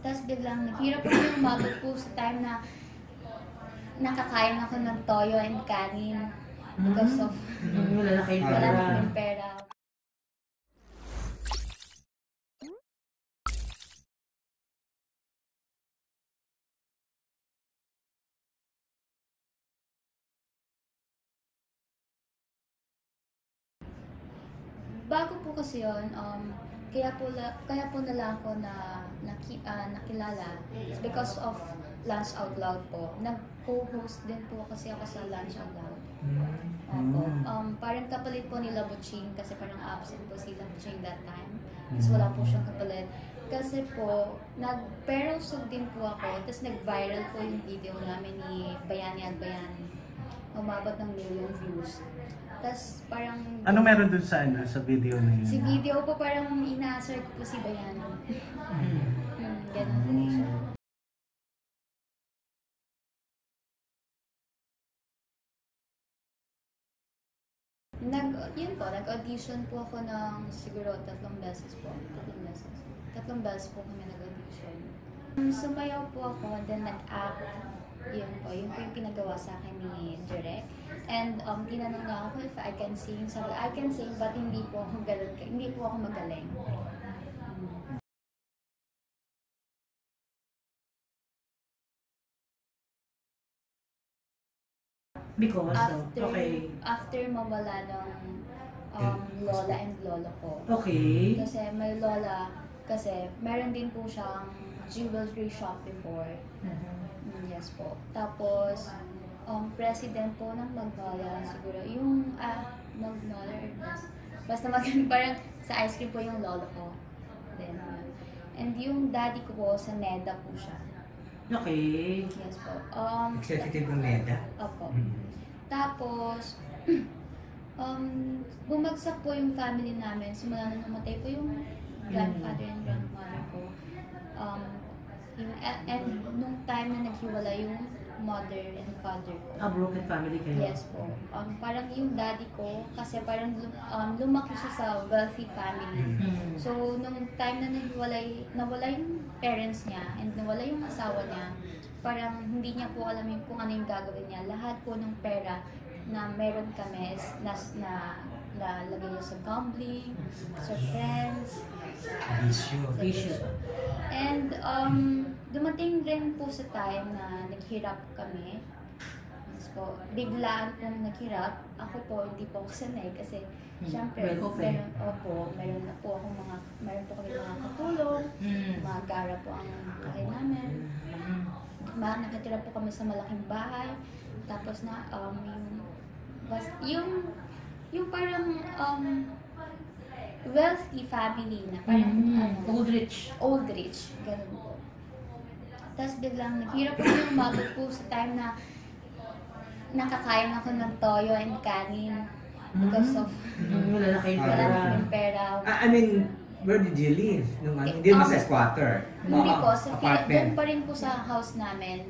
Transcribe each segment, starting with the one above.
Tapos biglang naghirap po yung umabot po sa time na nakakain ako ng toyo and kanin because of Wala na kayong wala pera. na kaming pera. Bago po kasi yun, kaya po nala ako nakilala because of Lunch Out Loud po. Nag-co-host din po kasi ako sa Lunch Out Loud. Opo. Parang kapalit po nila Butching kasi parang absent po sila Butching that time. Tapos wala po siyang kapalit. Kasi po, nag-perosog din po ako, tapos nag-viral po yung video namin ni Bayani at Bayani. Umabot ng million views. Tapos parang... Ano meron dun sa video na yun? Si video po parang ina-assert ko po si Bayani. Ganun po siya. Nag-audition po ako ng siguro 3 beses po. 3 beses. 3 beses po kami nag-audition. Sumayaw po ako, then nag-act. Yun po yung pinagawa sa akin ni Direk. And tinanong nga ako if I can sing. Sabi, I can sing but hindi po ako magaling. Because After mawala ng lola and lolo ko. Okay. Kasi may lola, kasi meron din po siyang jewelry shop before. Yes po. Tapos, president po ng Magnolia, siguro. Yung, Magnolia, basta parang sa ice cream po yung lolo ko. Then, and yung daddy ko po, sa NEDA po siya. Okay. Yes po. Executive ng NEDA? Opo. Tapos, bumagsak po yung family namin. Simula na namatay po yung grandfather and grandmother ko. And nung time na naghiwala yung mother and father ko. A broken family kayo? Yes po. Parang yung daddy ko, kasi parang lumaki siya sa wealthy family. So, nung time na nawala yung parents niya and nawala yung asawa niya, parang hindi niya po alam kung ano yung gagawin niya. Lahat po ng pera na meron kami is nalagay niya sa gambling, sa friends. Issue. And dumating rin po sa time na naghirap kami. Po, biglaan pong naghirap. Ako po, hindi po ako sanay kasi syempre, meron po kami mga katulong, mga gara po ang bahay namin. Nakatira po kami sa malaking bahay. Tapos na, yung parang wealthy family na parang old rich, ganun po. Tapos biglang naghirap po yung umabot po sa time na nakakain ako ng toyo and kanin because of wala na kayong pera. I mean, where did you live? Hindi mo sa squatter? Hindi po, sa apartment? doon pa rin po sa house namin.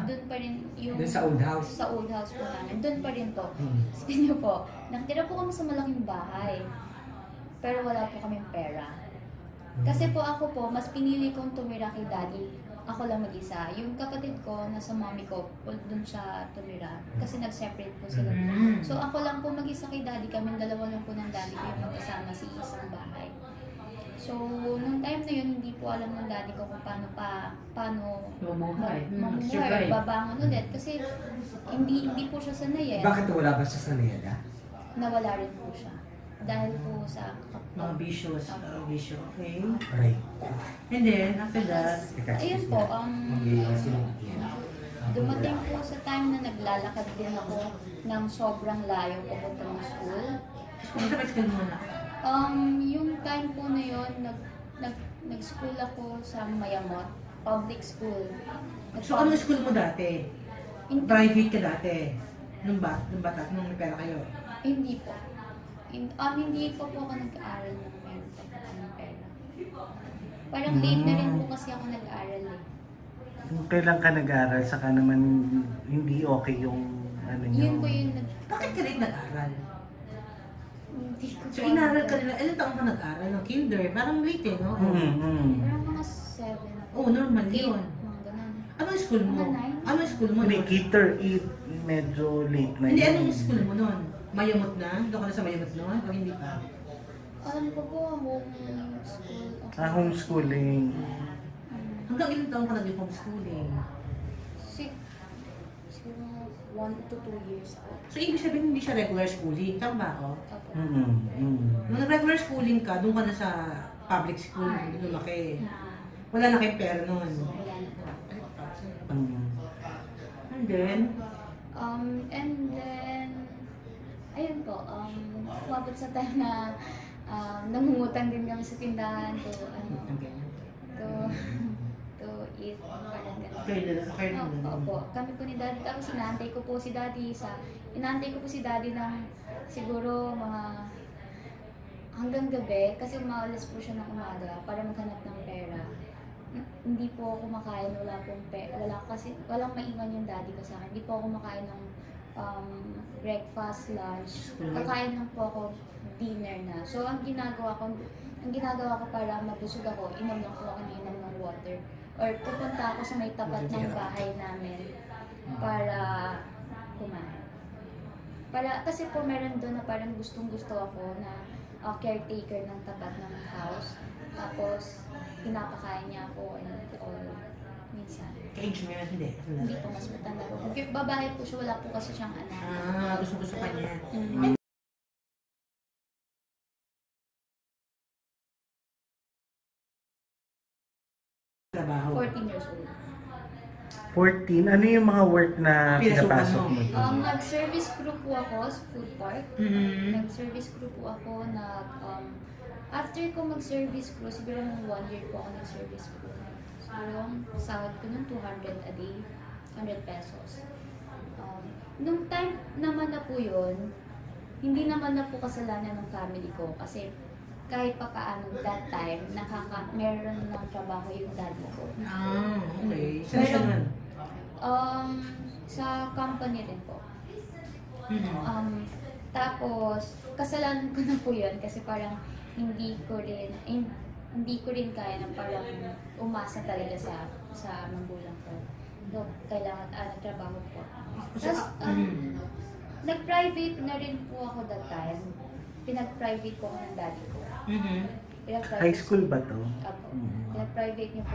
Doon pa rin yung... Doon sa old house? Sa old house po namin. Doon pa rin po. Sige niyo po, nakatira po kami sa malaking bahay. Pero wala po kaming pera. Kasi po ako po, mas pinili kong tumira kay daddy. Ako lang mag-isa. Yung kapatid ko, nasa mommy ko, doon siya tumira. Kasi nag-separate po sila. So ako lang po mag-isa kay daddy. Kaming dalawa lang po ng daddy ko yung magkasama sa isang bahay. So, nung time na yun, hindi po alam ng daddy ko kung paano mamuhay, babangon ulit. Kasi hindi po siya sanay eh. Bakit wala ba siya sa NEDA? Nawala rin po siya. Dahil po sa mga vicious. Okay. Right. And then, after that, ayun po, dumating po sa time na naglalakad din ako ng sobrang layo papunta ng school. explain mo na. Yung time po na yun, nag-school ako sa Mayamot, public school. So, anong school mo dati? Private ka dati? Nung bata, nung may pera kayo? Hindi po. Hindi po ako nag-aaral ng meron pa po ng pera. Parang late na rin po kasi ako nag-aaral eh. Kailan ka nag-aaral, saka naman hindi okay yung ano nyo? Yun po yung Bakit ka rin nag-aaral? Hindi ko So, inaral ka nila, ilang taon ka nag-aaral ng kinder? Parang late eh, no? Parang mga 7 Oo, normal 8, yun. mga ganun. Anong school mo? Mga 9. Anong school mo? Hindi, cater 8, medyo late na Hindi, yun. anong school mo nun? Mayamot na? Doon ka na sa Mayamot nun? O hindi pa? Alam ko po, home school. Homeschooling. Hanggang ilang taon ka nag-homeschooling? Siguro 1 to 2 years po. So, ibig sabihin hindi siya regular schooling. Tama ba ako? Opo. Nung nag-regular schooling ka, doon ka na sa public school, lumaki. Wala na kayong pera nun. Wala na po. And then, ayun po, umabot sa time na nangungutang din kami sa tindahan to eat, parang gano'n. kayo na. Opo, kami po ni Daddy, tapos inaantay ko po si Daddy ng siguro mga hanggang gabi, kasi umalis po siya ng umaga para maghanap ng pera. Hindi po ako makain, walang maiwan yung daddy ko sa akin. Hindi po ako makain ng breakfast, lunch. Kakain lang po ako dinner na. So ang ginagawa ko para mabusog ako, inom lang po ako ng water. Or pupunta ako sa may tapat ng bahay namin para kumain. Kasi po meron doon na parang gustong-gusto ako na caretaker ng tapat ng house. Tapos pinapakain niya ako and all minsan. Ka-age mo yan? Hindi po, mas matanda po. Babae po siya, wala po kasi siyang anak. Gusto ka niya. Trabaho. 14 years old. 14, ano yung mga work na Pinasukan pinapasok mo? mo? Nag-service crew po ako sa food park. Nag-service crew po ako. After ko mag-service crew, siguro ng 1 year po ako nag-service crew. Siguro, sahod ko ng 200 a day, 100 pesos. Nung time naman na po yun, hindi naman na po kasalanan ng family ko kasi kahit pa paano that time, meron ng trabaho yung daddy ko. Okay. Saan siya nun? Sa company rin po. Tapos, kasalanan ko na po yun kasi parang hindi ko rin kaya na parang umasa talaga sa magulang ko. So, kailangan nagtrabaho po. Tapos, nag-private na rin po ako that time. Pinag-private ko ng daddy ko. High school ba to? Apo. Pinag-private niya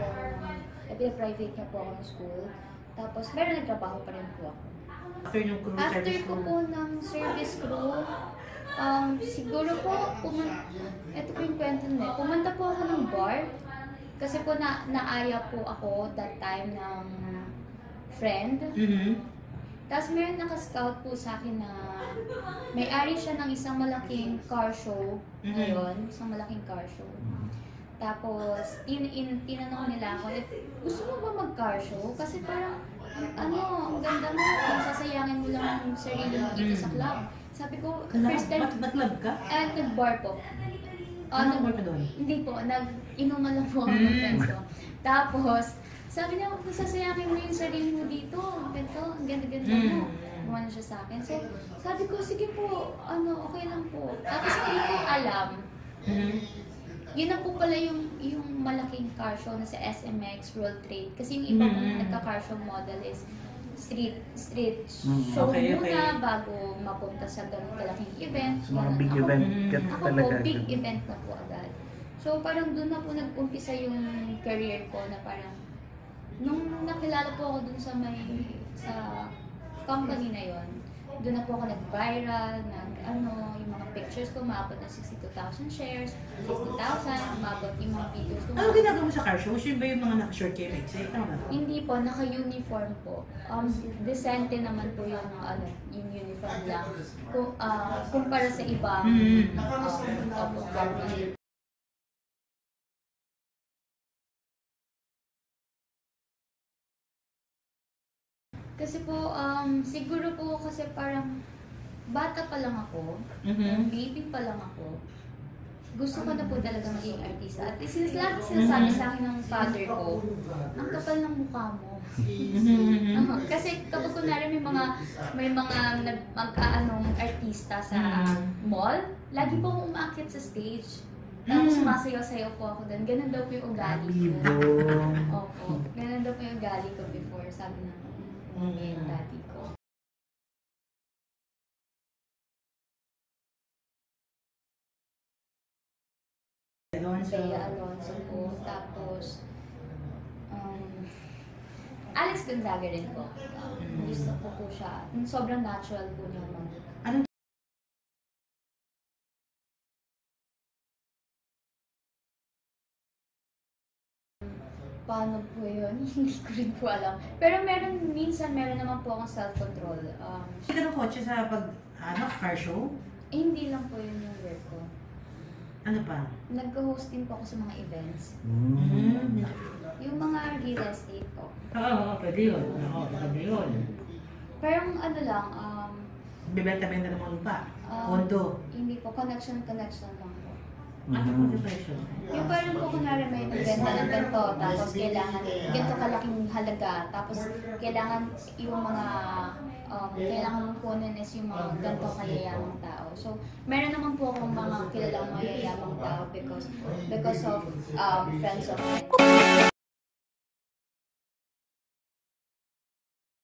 po ako ng school. Tapos, meron nagtrabaho pa rin po ako. After ko po ng service crew, siguro po, ito po yung kwento na pumunta po ako ng bar. Kasi po naaya po ako that time ng friend. Tapos meron naka-scout po sa akin na may-ari siya ng isang malaking car show ngayon, isang malaking car show. Tapos, tinanong nila ako, gusto mo ba mag-car show? Kasi parang, ang ganda mo, sasayangin mo lang ang sarili mo dito sa club. Sabi ko, first time, Nag-club ka? nag-bar po. Anong bar ka doon? Hindi po, inuman lang po ako ng friends ko. Tapos, sabi niya, sasayangin mo yung sarili mo dito, ganito, ang ganda-ganda mo. Kumano siya sa akin. So, sabi ko, sige po, okay lang po. Tapos hindi ko alam, yun na po pala yung malaking car show na sa SMX World Trade. Kasi yung iba pong nagka-car show model is street show muna bago mapunta sa ganun kalaking event. So, mga big event Ako talaga. po, big event na po agad. So, parang doon na po nag-umpisa yung career ko na parang nung nakilala po ako dun sa company na yon, doon na po ako nag-viral, yung mga pictures ko, maabot na 62,000 shares, 60,000, maabot yung mga videos ko. Ano ginagawa mo sa car show? Yun ba yung mga naka-short kayo exit? Tama ba? Hindi po, naka-uniform po. Decente naman po yung uniform lang. Kumpara sa ibang company. Kasi po, siguro po kasi parang bata pa lang ako, baby pa lang ako, gusto ko na po talaga maging artista. At lagi sinasabi sa akin ng father ko, ang kapal ng mukha mo. Kasi kapag kunwari may mga artista sa mall, lagi po akong umakyat sa stage. Tapos sumasayaw-sayaw po ako doon. Ganun daw po yung ugali ko. Kabibong. Opo. Ganun daw po yung ugali ko before, sabi ng daddy ko. Alonso. Bea Alonso po. Tapos, Alex Gonzaga rin po. Gusto ko po siya. Sobrang natural po niya. Anong Paano po yun? Hindi ko rin po alam. Pero minsan meron naman po akong self-control. ka ng kotse sa car show? Hindi lang po yun yung work ko. Ano pa? Nag-host din po ako sa mga events. Mm. Yung mga real estate po. Oo, pwede yun. Oo, pwede yun. Pero ano lang, Bibenta-benta ng mga lupa. Ah. Kondo. hindi po, connection lang po. Ano Mhm. po depression? Yung parang po kunwari may nagbenta ng ganito, tapos kailangan ganito kalaking halaga, tapos kailangan yung mga kailangan mong kunin is yung mga ganito kayayamang tao. So, meron naman po akong mga kilalang mayayamang tao because of friends of mine.